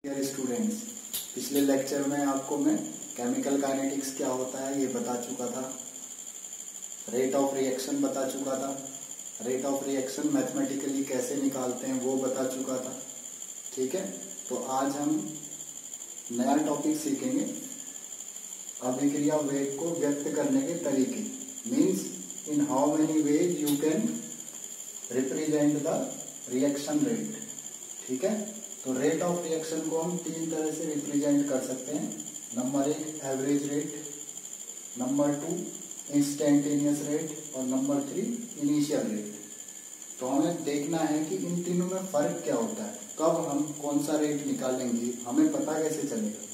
Dear students, पिछले lecture में आपको मैं केमिकल काइनेटिक्स क्या होता है ये बता चुका था। रेट ऑफ रिएक्शन बता चुका था। रेट ऑफ रिएक्शन मैथमेटिकली कैसे निकालते हैं वो बता चुका था। ठीक है, तो आज हम नया टॉपिक सीखेंगे, अभिक्रिया वेग को व्यक्त करने के तरीके। Means in how many ways you can represent the reaction rate. ठीक है, तो रेट ऑफ रिएक्शन को हम तीन तरह से रिप्रेजेंट कर सकते हैं। Number 1 average rate, number 2 instantaneous rate और नंबर 3 इनिशियल रेट। तो हमें देखना है कि इन तीनों में फर्क क्या होता है, कब हम कौन सा रेट निकालेंगे, हमें पता कैसे चलेगा।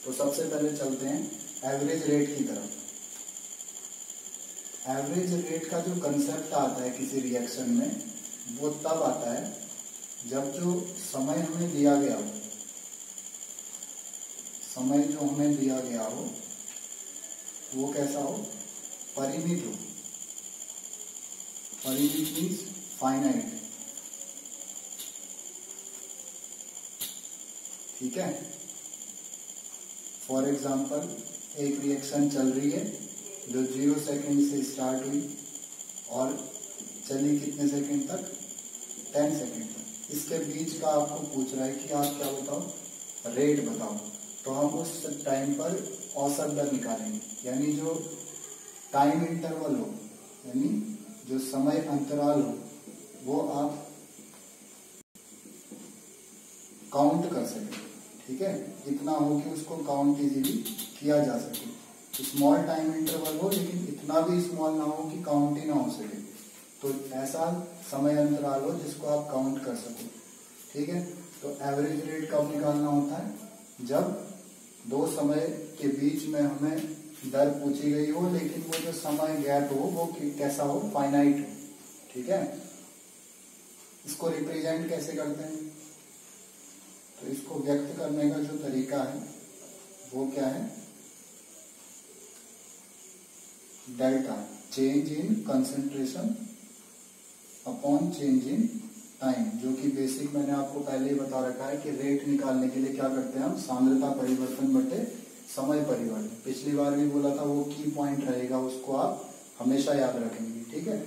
तो सबसे पहले चलते हैं एवरेज रेट की तरफ। एवरेज रेट का जो कंसेप्ट आता है किसी रिएक्शन में, वो तब आता है जब जो समय हमें दिया गया हो, समय जो हमें दिया गया हो वो कैसा हो, परिमित हो। परिमित मीन्स फाइनाइट। ठीक है, फॉर एग्जाम्पल एक रिएक्शन चल रही है जो 0 सेकेंड से स्टार्ट हुई और चली कितने सेकेंड तक, 10 सेकेंड तक। इसके बीच का आपको पूछ रहा है कि आप क्या बताओ, रेट बताओ। तो हम उस टाइम पर औसत दर निकालेंगे, यानी जो टाइम इंटरवल हो, यानी जो समय अंतराल हो, वो आप काउंट कर सके। ठीक है, इतना हो कि उसको काउंट इजीली किया जा सके। स्मॉल टाइम इंटरवल हो लेकिन इतना भी स्मॉल ना हो कि काउंट ही ना हो सके। तो ऐसा समय अंतराल हो जिसको आप काउंट कर सको। ठीक है, तो एवरेज रेट कब निकालना होता है, जब दो समय के बीच में हमें दर पूछी गई हो लेकिन वो जो समय गैप हो वो कैसा हो, फाइनाइट हो। ठीक है, इसको रिप्रेजेंट कैसे करते हैं, तो इसको व्यक्त करने का जो तरीका है वो क्या है, delta, change in concentration upon change in time, जो कि बेसिक मैंने आपको पहले ही बता रखा है कि रेट निकालने के लिए क्या करते हैं हम, सांद्रता परिवर्तन बटे समय परिवर्तन। पिछली बार भी बोला था, वो की पॉइंट रहेगा, उसको आप हमेशा याद रखेंगे। ठीक है,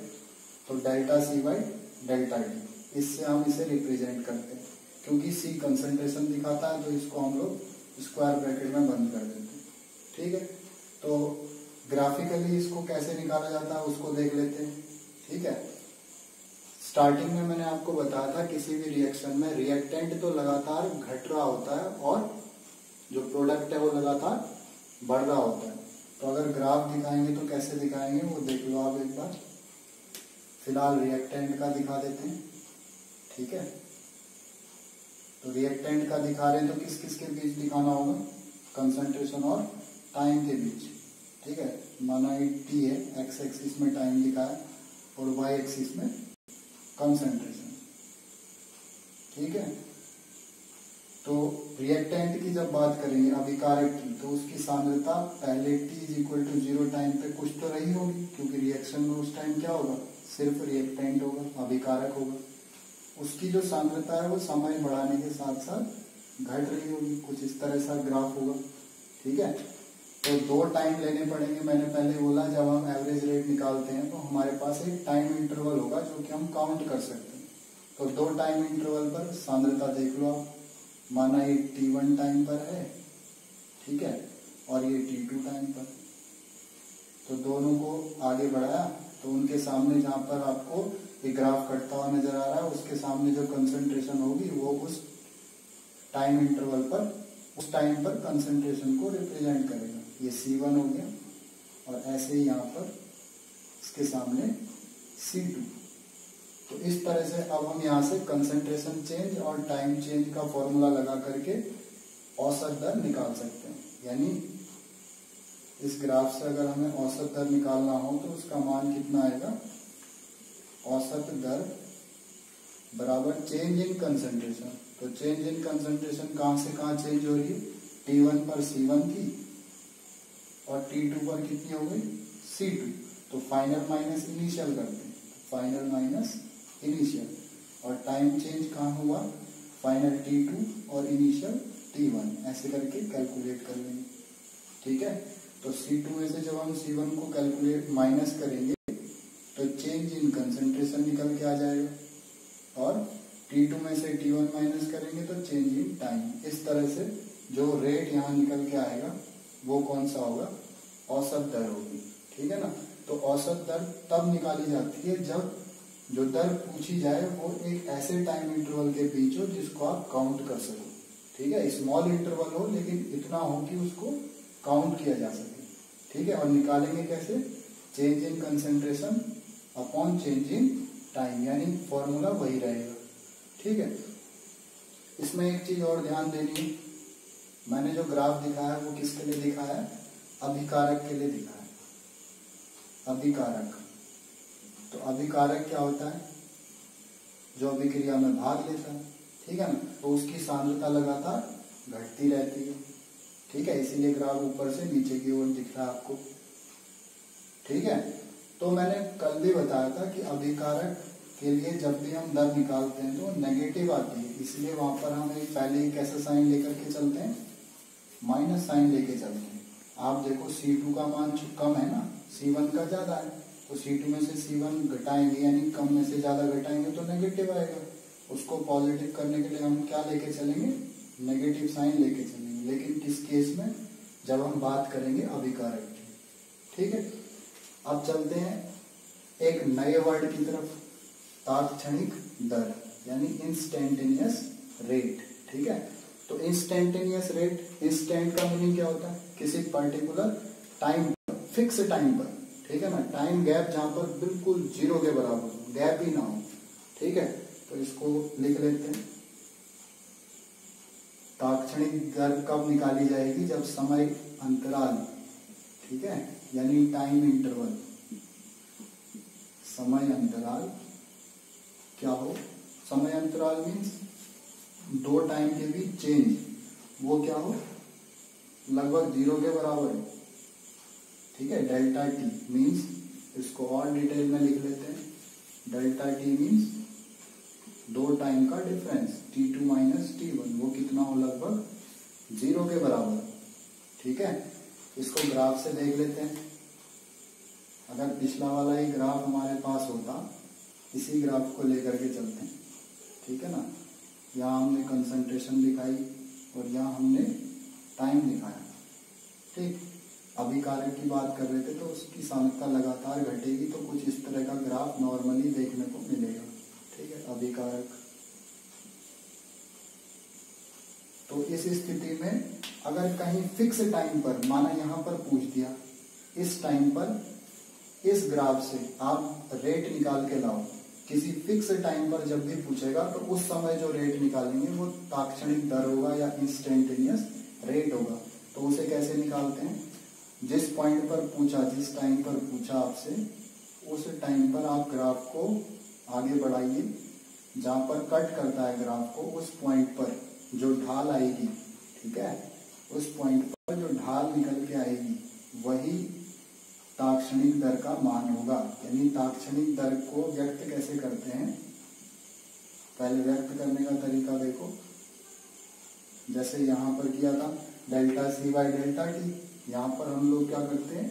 तो delta C by delta D, इससे हम इसे रिप्रेजेंट करते हैं। क्योंकि सी कंसंट्रेशन दिखाता है तो इसको हम लोग स्क्वायर ब्रैकेट में बंद कर देते हैं। ठीक है, तो ग्राफिकली इसको कैसे निकाला जाता है उसको देख लेते हैं। ठीक है, स्टार्टिंग में मैंने आपको बताया था किसी भी रिएक्शन में रिएक्टेंट तो लगातार घट रहा होता है और जो प्रोडक्ट है वो लगातार बढ़ रहा होता है। तो अगर ग्राफ दिखाएंगे तो कैसे दिखाएंगे वो देख लो आप एक बार। फिलहाल रिएक्टेंट का दिखा देते हैं। ठीक है, तो रिएक्टेंट का दिखा रहे हैं तो किस किस के बीच दिखाना होगा, कंसंट्रेशन और टाइम के बीच। ठीक है, माना ये टी है, एक्स एक्सिस में टाइम लिखा है और वाई एक्सिस में कंसंट्रेशन। ठीक है, तो रिएक्टेंट की जब बात करेंगे अभिकारक की, तो उसकी सांद्रता पहले t=0 टाइम पे कुछ तो रही होगी, क्योंकि रिएक्शन में उस टाइम क्या होगा, सिर्फ रिएक्टेंट होगा, अभिकारक होगा। उसकी जो सांद्रता है वो समय बढ़ाने के साथ साथ घट रही होगी, कुछ इस तरह सा ग्राफ होगा। ठीक है, तो दो टाइम लेने पड़ेंगे। मैंने पहले बोला जब हम एवरेज रेट निकालते हैं तो हमारे पास एक टाइम इंटरवल होगा जो कि हम काउंट कर सकते हैं। तो दो टाइम इंटरवल पर सांद्रता देख लो आप, माना ये t1 टाइम पर है, ठीक है, और ये t2 टाइम पर। तो दोनों को आगे बढ़ाया तो उनके सामने जहां पर आपको ये ग्राफ कटता हुआ नजर आ रहा है, उसके सामने जो कंसंट्रेशन होगी वो उस टाइम इंटरवल पर, उस टाइम पर कंसंट्रेशन को रिप्रेजेंट करेगा। ये C1 हो गया और ऐसे ही यहाँ पर इसके सामने C2। तो इस तरह से अब हम यहाँ से कंसंट्रेशन चेंज और टाइम चेंज का फॉर्मूला लगा करके औसत दर निकाल सकते हैं। यानी इस ग्राफ से अगर हमें औसत दर निकालना हो तो उसका मान कितना आएगा, औसत दर बराबर चेंज इन कंसंट्रेशन। तो चेंज इन कंसंट्रेशन कहाँ से कहाँ चेंज हो रही है, T1 पर C1 की और T2 पर कितनी हो गई, C2। तो फाइनल माइनस इनिशियल करते हैं, फाइनल माइनस इनिशियल। और टाइम चेंज कहाँ हुआ, फाइनल T2 और इनिशियल T1 ऐसे करके कैलकुलेट कर लेंगे। ठीक है, तो C2 में से जब हम C1 को कैलकुलेट माइनस करेंगे तो चेंज इन कंसंट्रेशन निकल के आ जाएगा और T2 में से T1 माइनस करेंगे तो चेंज इन टाइम। इस तरह से जो रेट यहाँ निकल के आएगा वो कौन सा होगा, औसत दर होगी। ठीक है ना, तो औसत दर तब निकाली जाती है जब जो दर पूछी जाए वो एक ऐसे टाइम इंटरवल के बीच हो जिसको आप काउंट कर सको। ठीक है, स्मॉल इंटरवल हो लेकिन इतना हो कि उसको काउंट किया जा सके। ठीक है, और निकालेंगे कैसे, change in concentration upon change in time, यानी फॉर्मूला वही रहेगा। ठीक है, इसमें एक चीज और ध्यान देनी है, मैंने जो ग्राफ दिखाया है वो किसके लिए दिखाया है, अभिकारक के लिए दिखाया है। अभिकारक, तो अभिकारक क्या होता है, जो अभिक्रिया में भाग लेता है। ठीक है ना, तो उसकी सांद्रता लगातार घटती रहती है। ठीक है, इसीलिए ग्राफ ऊपर से नीचे की ओर दिख रहा है आपको। ठीक है, तो मैंने कल भी बताया था कि अभिकारक के लिए जब भी हम दर निकालते हैं तो नेगेटिव आती है, इसलिए वहां पर हम एक पहले एक ऐसा साइन लेकर के चलते हैं, माइनस साइन लेके चलते हैं। आप देखो C2 का मान कम है ना, C1 का ज्यादा है, तो C2 में से C1 घटाएंगे यानी कम में से ज्यादा घटाएंगे तो नेगेटिव आएगा। उसको पॉजिटिव करने के लिए हम क्या लेके चलेंगे, नेगेटिव साइन लेके चलेंगे, लेकिन किस केस में, जब हम बात करेंगे अभिकारक की। ठीक है, अब चलते हैं एक नए वर्ड की तरफ, तात्क्षणिक दर यानी इंस्टेंटेनियस रेट। ठीक है, तो इंस्टेंटेनियस रेट, इंस्टेंट का मीनिंग क्या होता है, किसी पर्टिकुलर टाइम पर, फिक्स टाइम पर। ठीक है ना, टाइम गैप जहां पर बिल्कुल जीरो के बराबर हो, गैप ही ना हो। ठीक है, तो इसको लिख लेते हैं, तात्क्षणिक दर कब निकाली जाएगी, जब समय अंतराल, ठीक है, यानी टाइम इंटरवल, समय अंतराल क्या हो, समय अंतराल मीन्स दो टाइम के बीच चेंज, वो क्या हो, लगभग जीरो के बराबर है। ठीक है, डेल्टा टी मीन्स, इसको और डिटेल में लिख लेते हैं, डेल्टा टी मीन्स दो टाइम का डिफरेंस, T2 माइनस T1, वो कितना हो, लगभग जीरो के बराबर। ठीक है, इसको ग्राफ से देख लेते हैं। अगर पिछला वाला ही ग्राफ हमारे पास होता, इसी ग्राफ को लेकर के चलते हैं। ठीक है ना, यहाँ हमने कंसंट्रेशन दिखाई और यहाँ हमने टाइम दिखाया। ठीक, अभिकारक की बात कर रहे थे तो उसकी सांद्रता लगातार घटेगी, तो कुछ इस तरह का ग्राफ नॉर्मली देखने को मिलेगा। ठीक है, अभिकारक। तो इस स्थिति में अगर कहीं फिक्स टाइम पर, माना यहाँ पर पूछ दिया, इस टाइम पर इस ग्राफ से आप रेट निकाल के लाओ, किसी फिक्स टाइम पर जब भी पूछेगा तो उस समय जो रेट निकालेंगे वो तात्क्षणिक दर होगा या इंस्टेंटेनियस रेट होगा। तो उसे कैसे निकालते हैं, जिस पॉइंट पर पूछा, जिस टाइम पर पूछा आपसे, उस टाइम पर आप ग्राफ को आगे बढ़ाइए, जहां पर कट करता है ग्राफ को, उस पॉइंट पर जो ढाल आएगी, ठीक है, उस पॉइंट पर जो ढाल निकल के आएगी वही तात्क्षणिक दर का मान होगा। यानी तात्क्षणिक दर को व्यक्त कैसे करते हैं, पहले व्यक्त करने का तरीका देखो, जैसे यहाँ पर किया था delta C by delta T, यहाँ पर हम लोग क्या करते हैं,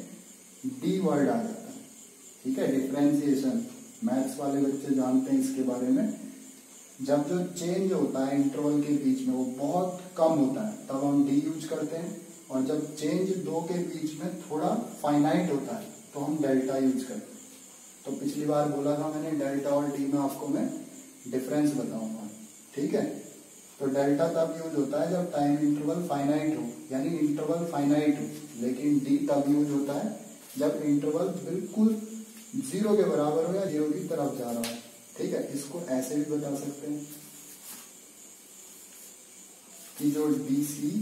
डी वर्ड आ जाता है। ठीक है, डिफरेंशिएशन, मैथ्स वाले बच्चे जानते हैं इसके बारे में। जब जो चेंज होता है इंटरवल के बीच में वो बहुत कम होता है तब हम डी यूज करते हैं, और जब चेंज दो के बीच में थोड़ा फाइनाइट होता है तो हम डेल्टा यूज करते हैं। तो पिछली बार बोला था मैंने, डेल्टा और डी में आपको मैं डिफरेंस बताऊंगा। ठीक है, तो डेल्टा तब यूज होता है जब टाइम इंटरवल फाइनाइट हो, यानी इंटरवल फाइनाइट हो, लेकिन डी तब यूज होता है जब इंटरवल बिल्कुल जीरो के बराबर हो या जीरो की तरफ जा रहा हो। ठीक है, इसको ऐसे भी बता सकते हैं कि जो dc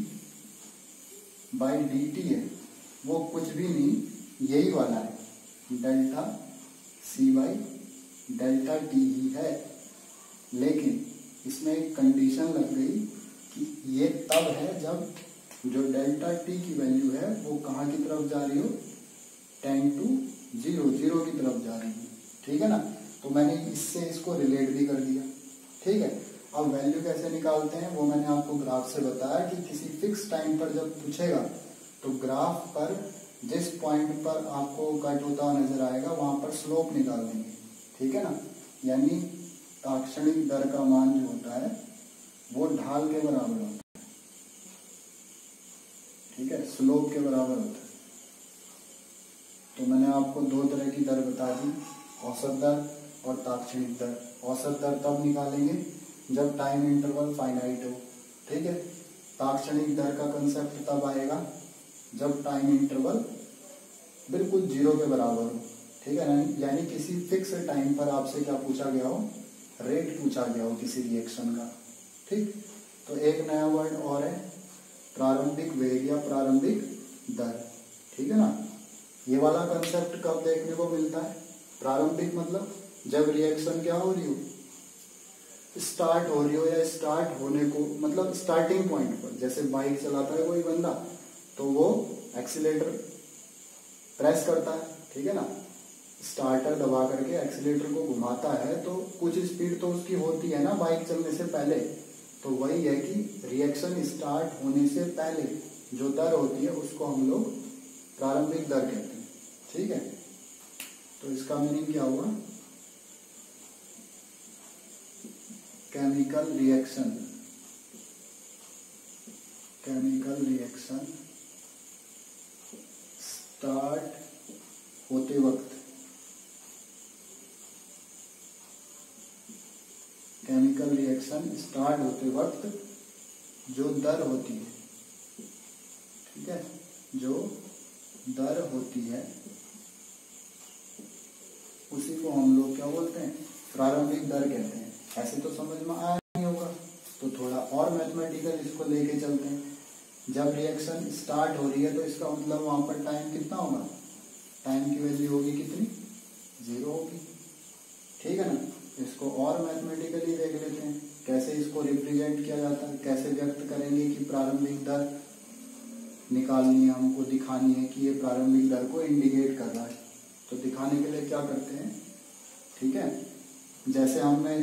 बाई dt है वो कुछ भी नहीं, यही वाला है, delta C by delta t ही है। लेकिन इसमें एक कंडीशन लग गई कि ये तब है जब जो डेल्टा t की वैल्यू है वो कहाँ की तरफ जा रही हो, 10 to 0, 0 की तरफ जा रही है। ठीक है ना, तो मैंने इससे इसको रिलेट भी कर दिया। ठीक है, अब वैल्यू कैसे निकालते हैं वो मैंने आपको ग्राफ से बताया कि किसी फिक्स टाइम पर जब पूछेगा तो ग्राफ पर जिस पॉइंट पर आपको कट होता हुआ नजर आएगा वहां पर स्लोप निकाल देंगे, ठीक है ना। यानी ताक्षणिक दर का मान जो होता है वो ढाल के बराबर होता है, ठीक है, स्लोप के बराबर होता है। तो मैंने आपको दो तरह की दर बता दी, औसत दर और ताक्षणिक दर। औसत दर तब निकालेंगे जब टाइम इंटरवल फाइनाइट हो, ठीक है। ताक्षणिक दर का कंसेप्ट तब आएगा जब टाइम इंटरवल बिल्कुल 0 के बराबर हो, ठीक है ना। यानी किसी फिक्स टाइम पर आपसे क्या पूछा गया हो, रेट पूछा गया हो किसी रिएक्शन का, ठीक। तो एक नया वर्ड और है प्रारंभिक वेग या प्रारंभिक दर, ठीक है ना। ये वाला कंसेप्ट कब देखने को मिलता है, प्रारंभिक मतलब जब रिएक्शन क्या हो रही हो, स्टार्ट हो रही हो या स्टार्ट होने को, मतलब स्टार्टिंग पॉइंट पर। जैसे बाइक चलाता है कोई बंदा तो वो एक्सीलेटर प्रेस करता है, ठीक है ना, स्टार्टर दबा करके एक्सीलेटर को घुमाता है तो कुछ स्पीड तो उसकी होती है ना बाइक चलने से पहले। तो वही है कि रिएक्शन स्टार्ट होने से पहले जो दर होती है उसको हम लोग प्रारंभिक दर कहते हैं, ठीक है। तो इसका मीनिंग क्या हुआ, chemical reaction, chemical reaction start होते वक्त, केमिकल रिएक्शन स्टार्ट होते वक्त जो दर होती है, ठीक है, जो दर होती है उसी को हम लोग क्या बोलते हैं, प्रारंभिक दर कहते हैं। ऐसे तो समझ में आया नहीं होगा, तो थोड़ा और मैथमेटिकल इसको लेके चलते हैं। जब रिएक्शन स्टार्ट हो रही है तो इसका मतलब वहां पर टाइम कितना होगा, टाइम की वैल्यू होगी कितनी, 0 होगी, ठीक है ना। इसको और मैथमेटिकली देख लेते हैं कैसे इसको रिप्रेजेंट किया जाता है, कैसे व्यक्त करेंगे कि प्रारंभिक दर निकालनी है, हमको दिखानी है कि ये प्रारंभिक दर को इंडिकेट कर रहा है। तो दिखाने के लिए क्या करते हैं, ठीक है, जैसे हमने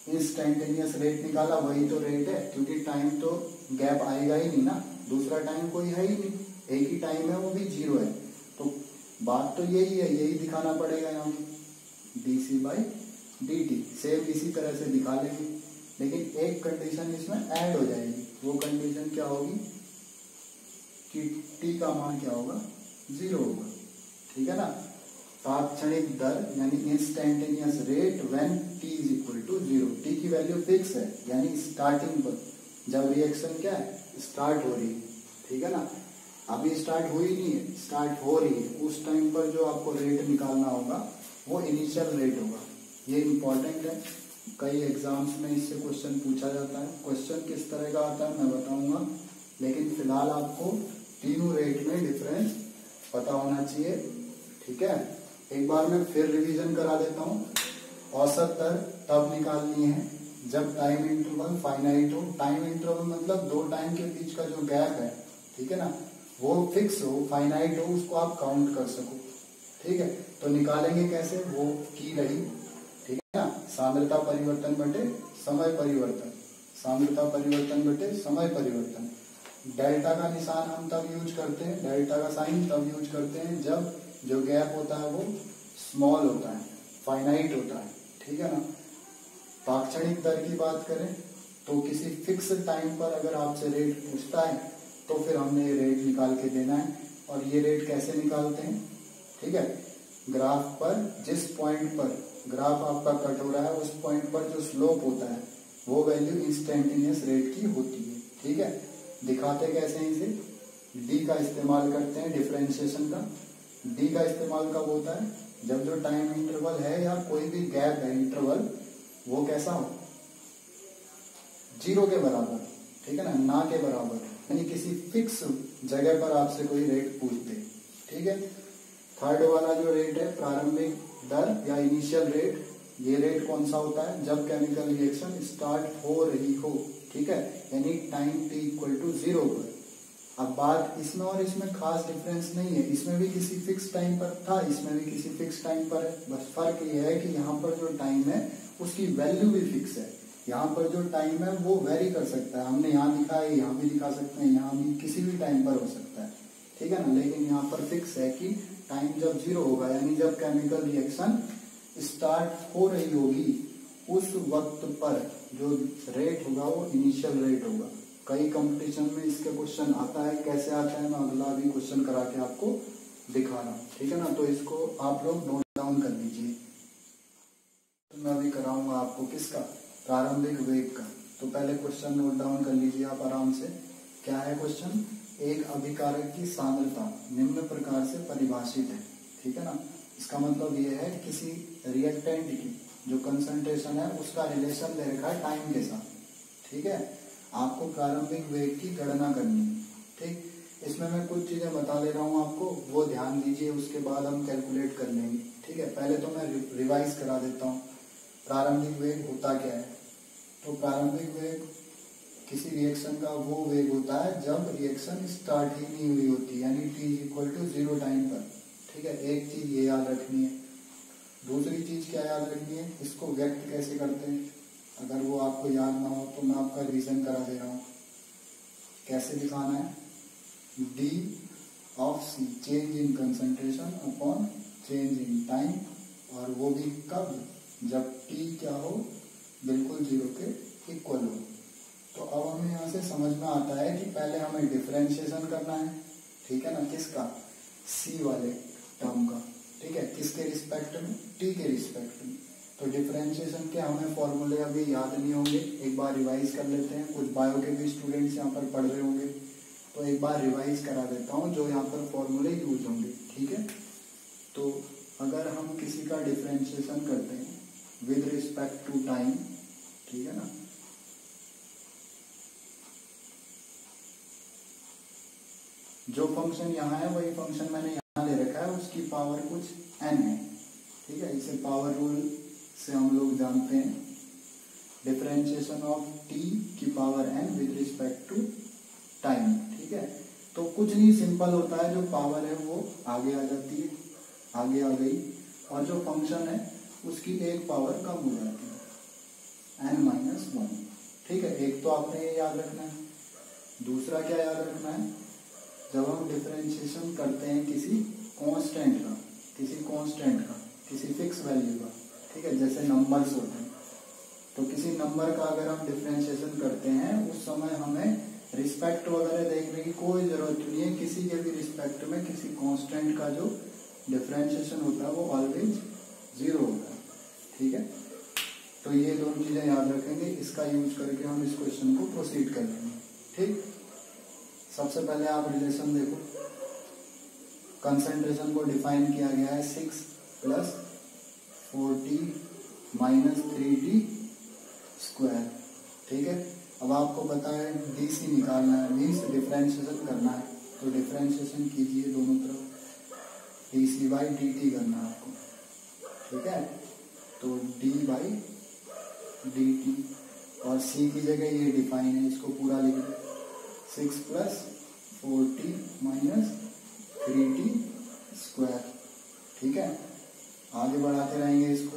इंस्टेंटेनियस रेट निकाला वही तो रेट है, क्योंकि टाइम तो गैप आएगा ही नहीं ना, दूसरा टाइम कोई है ही नहीं, एक ही टाइम है वो भी 0 है। तो बात तो यही है, यही दिखाना पड़ेगा यहाँ dc/dt, सेम इसी तरह से दिखा लेंगे। लेकिन एक कंडीशन इसमें ऐड हो जाएगी, वो कंडीशन क्या होगी कि t का मान क्या होगा, 0 होगा, ठीक है ना। तात्क्षणिक दर यानी instantaneous rate when t is equal to 0, t की वैल्यू फिक्स है, यानी स्टार्टिंग पर जब रिएक्शन क्या है, स्टार्ट हो रही है, ठीक है ना। अभी स्टार्ट हुई नहीं है, स्टार्ट हो रही है, उस टाइम पर जो आपको रेट निकालना होगा वो इनिशियल रेट होगा। ये इंपॉर्टेंट है, कई एग्जाम्स में इससे क्वेश्चन पूछा जाता है। क्वेश्चन किस तरह का आता है मैं बताऊंगा, लेकिन फिलहाल आपको तीनों रेट में डिफरेंस पता होना चाहिए, ठीक है। एक बार मैं फिर रिवीजन करा देता हूँ। औसत दर तब निकालनी है जब टाइम इंटरवल फाइनाइट हो। टाइम इंटरवल मतलब दो टाइम के बीच का जो गैप है, ठीक है ना, वो फिक्स हो, फाइनाइट हो, उसको आप काउंट कर सको, ठीक है। तो निकालेंगे कैसे, वो की रही, ठीक है ना, सांद्रता परिवर्तन बटे समय परिवर्तन, सांद्रता परिवर्तन बटे समय परिवर्तन। डेल्टा का निशान हम तब यूज करते हैं, डेल्टा का साइन तब यूज करते हैं जब जो गैप होता है वो स्मॉल होता है, फाइनाइट होता है, ठीक है ना। ताक्षणिक दर की बात करें तो किसी फिक्स टाइम पर अगर आपसे रेट पूछता है तो फिर हमने ये रेट निकाल के देना है। और ये रेट कैसे निकालते हैं, ठीक है, ग्राफ पर जिस पॉइंट पर ग्राफ आपका कट हो रहा है उस पॉइंट पर जो स्लोप होता है वो वैल्यू इंस्टेंटेनियस रेट की होती है, ठीक है। दिखाते कैसे हैं इसे, डी का इस्तेमाल करते हैं डिफरेंशिएशन का। डी का इस्तेमाल कब होता है, जब जो टाइम इंटरवल है या कोई भी गैप है इंटरवल वो कैसा हो, 0 के बराबर, ठीक है ना के बराबर, यानी किसी फिक्स जगह पर आपसे कोई रेट पूछ दे, ठीक है। थर्ड वाला जो रेट है प्रारंभिक दर या इनिशियल रेट, ये रेट कौन सा होता है, जब केमिकल रिएक्शन स्टार्ट हो रही हो, ठीक है, यानी टाइम t इक्वल टू 0 पर। अब बात इसमें और इसमें खास डिफरेंस नहीं है, इसमें भी किसी फिक्स टाइम पर था, इसमें भी किसी फिक्स टाइम पर है, बस फर्क ये है कि यहाँ पर जो टाइम है उसकी वैल्यू भी फिक्स है, यहाँ पर जो टाइम है वो वेरी कर सकता है, हमने यहाँ लिखा है, यहाँ भी लिखा सकते हैं, यहाँ भी किसी भी टाइम पर हो सकता है, ठीक है ना। लेकिन यहाँ पर फिक्स है कि टाइम जब 0 होगा, यानी जब केमिकल रिएक्शन स्टार्ट हो रही होगी, उस वक्त पर जो रेट होगा वो इनिशियल रेट होगा। कई कंपटीशन में इसके क्वेश्चन आता है, कैसे आता है मैं अगला भी क्वेश्चन करा के आपको दिखा रहा हूँ, ठीक है ना। तो इसको आप लोग नोट डाउन कर लीजिए। तो मैं अभी कराऊंगा आपको किसका, प्रारंभिक वेग का। तो पहले क्वेश्चन नोट डाउन कर लीजिए आप आराम से। क्या है क्वेश्चन, एक अभिकारक की सांद्रता निम्न प्रकार से परिभाषित है, ठीक है ना। इसका मतलब ये है किसी रिएक्टेंट की जो कंसंट्रेशन है उसका रिलेशन दे रखा है टाइम के साथ, ठीक है। आपको प्रारंभिक वेग की गणना करनी है, ठीक। इसमें मैं कुछ चीजें बता ले रहा हूँ आपको, वो ध्यान दीजिए, उसके बाद हम कैलकुलेट कर लेंगे, ठीक है। पहले तो मैं रिवाइज करा देता हूँ प्रारंभिक वेग होता क्या है। तो प्रारंभिक वेग किसी रिएक्शन का वो वेग होता है जब रिएक्शन स्टार्ट ही नहीं हुई होती, यानी t=0 टाइम पर, ठीक है। एक चीज ये याद रखनी है। दूसरी चीज क्या याद रखनी है, इसको व्यक्त कैसे करते हैं, अगर वो आपको याद ना हो तो मैं आपका रिवीजन करा दे रहा हूँ। कैसे दिखाना है, d of c change in concentration upon change in time, और वो भी कब, जब t क्या हो, बिल्कुल 0 के इक्वल हो। तो अब हमें यहाँ से समझ में आता है कि पहले हमें डिफरेंशिएशन करना है, ठीक है ना, किसका, c वाले टर्म का, ठीक है, किसके रिस्पेक्ट में, t के रिस्पेक्ट में। तो डिफरेंशिएशन के हमें फॉर्मूले अभी याद नहीं होंगे, एक बार रिवाइज कर लेते हैं। कुछ बायो के भी स्टूडेंट्स यहाँ पर पढ़ रहे होंगे, तो एक बार रिवाइज करा देता हूँ जो यहाँ पर फॉर्मूले यूज होंगे, ठीक है। तो अगर हम किसी का डिफरेंशिएशन करते हैं विद रिस्पेक्ट टू टाइम, ठीक है ना, जो फंक्शन यहाँ है वही फंक्शन मैंने यहाँ ले रखा है, उसकी पावर कुछ n है, ठीक है। इसे पावर रूल से हम लोग जानते हैं, डिफरेंशिएशन ऑफ t की power n with respect to time, ठीक है। तो कुछ नहीं, सिंपल होता है, जो पावर है वो आगे आ जाती है, आगे आ गई, और जो फंक्शन है उसकी एक पावर कम हो जाती है, n-1, ठीक है। एक तो आपने ये याद रखना है। दूसरा क्या याद रखना है, जब हम डिफरेंशिएशन करते हैं किसी कांस्टेंट का, किसी फिक्स वैल्यू का, ठीक है, जैसे नंबर्स होते हैं, तो किसी नंबर का अगर हम डिफरेंशिएशन करते हैं उस समय हमें रिस्पेक्ट वगैरह देखने की कोई जरूरत नहीं है। किसी के भी रिस्पेक्ट में किसी कांस्टेंट का जो डिफरेंशिएशन होता है वो ऑलवेज 0 होता है, ठीक है। तो ये दोनों चीजें याद रखेंगे, इसका यूज करके हम इस क्वेश्चन को प्रोसीड कर लेंगे, ठीक। सबसे पहले आप रिलेशन देखो, कंसंट्रेशन को डिफाइन किया गया है 6 + 4t - 3t², ठीक है। अब आपको पता है dc निकालना है, मीन्स डिफरेंशिएशन करना है, तो डिफरेंशिएशन कीजिए दोनों तरफ, dc/dt करना है आपको, ठीक है। तो d/dt, और c की जगह ये डिफाइन है, इसको पूरा लिख दो, 6 + 4t - 3t², ठीक है। आगे बढ़ाते रहेंगे इसको।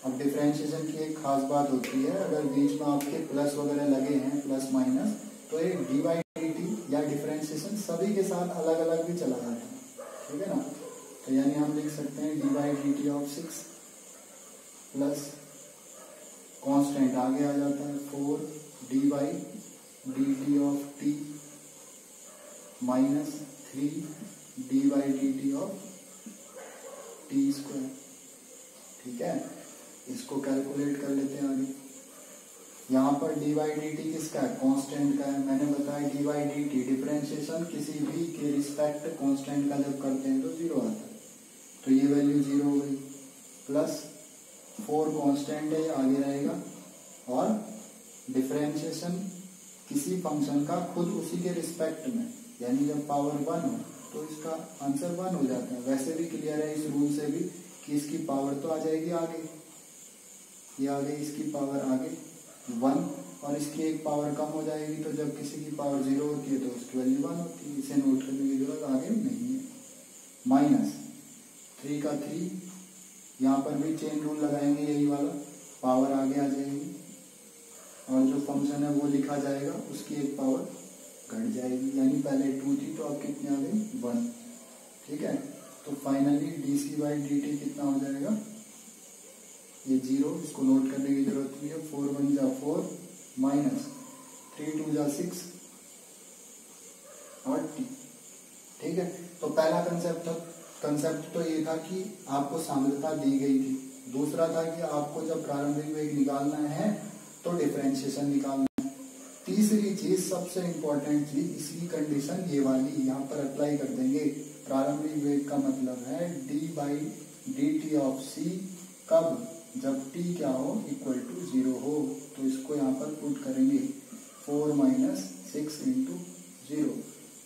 अब डिफरेंशिएशन की एक खास बात होती है, अगर बीच में आपके प्लस वगैरह लगे हैं, प्लस माइनस, तो ये d/dt या डिफरेंशिएशन सभी के साथ अलग अलग भी चला जाता है, ठीक है ना। तो यानी हम लिख सकते हैं d/dt ऑफ 6 प्लस कांस्टेंट आगे आ जाता है 4 d/dt of t - 3 d/dt of t², ठीक है। इसको कैलकुलेट कर लेते हैं आगे। यहाँ पर d/dt किसका है, कांस्टेंट का है। मैंने बताया d/dt डिफरेंशिएशन किसी भी के रिस्पेक्ट कांस्टेंट का जब करते हैं तो 0 आता है, तो ये वैल्यू 0 हो गई, प्लस 4 कांस्टेंट है, ये आगे रहेगा, और डिफरेंशिएशन किसी फंक्शन का खुद उसी के रिस्पेक्ट में, यानी जब पावर 1 हो तो इसका आंसर 1 हो जाता है। वैसे भी क्लियर है इस रूल से भी कि इसकी पावर तो आ जाएगी आगे, ये आ गई इसकी पावर आगे 1, और इसकी एक पावर कम हो जाएगी, तो जब किसी की पावर 0 होती है तो उसकी वैल्यू 1 होती है, इसे नोट करने की जरूरत आगे नहीं है। -3 का 3, यहाँ पर भी चेन रूल लगाएंगे यही वाला, पावर आगे आ जाएगी और जो फंक्शन है वो लिखा जाएगा, उसकी एक पावर घट जाएगी, यानी पहले 2 थी तो अब कितनी आ गई 1। ठीक है, तो फाइनली dc बाई dt कितना हो जाएगा, ये 0, इसको नोट करने की जरूरत नहीं है। 4 1 जा 4 माइनस 3 2 जा 6 और t। ठीक है, तो पहला कंसेप्ट तो ये था कि आपको सांद्रता दी गई थी। दूसरा था कि आपको जब प्रारंभिक वेग निकालना है तो डिफरेंशिएशन निकालना है। तीसरी चीज, सबसे इंपॉर्टेंट चीज, इसकी कंडीशन ये वाली यहाँ पर अप्लाई कर देंगे। प्रारंभिक वेग का मतलब है d by dt of c, कब, जब t क्या हो, इक्वल टू 0 हो। तो इसको यहाँ पर पुट करेंगे 4 माइनस 6 इंटू 0,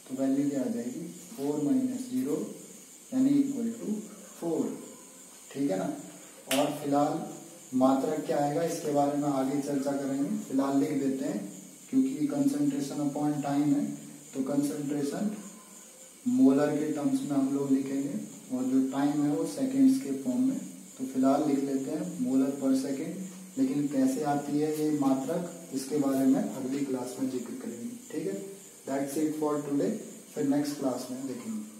तो वैल्यू क्या आ जाएगी 4 माइनस 0 यानी इक्वल टू 4। ठीक है ना। और फिलहाल मात्रक क्या आएगा इसके बारे में आगे चर्चा करेंगे। फिलहाल लिख देते हैं, क्योंकि कंसंट्रेशन अपॉन टाइम है तो कंसंट्रेशन मोलर के टर्म्स में हम लोग लिखेंगे और जो टाइम है वो सेकेंड्स के फॉर्म में। तो फिलहाल लिख लेते हैं मोलर पर सेकेंड, लेकिन कैसे आती है ये मात्रक, इसके बारे में अगली क्लास में जिक्र करेंगे। ठीक है, दैट्स इट फॉर टुडे, फिर नेक्स्ट क्लास में देखेंगे।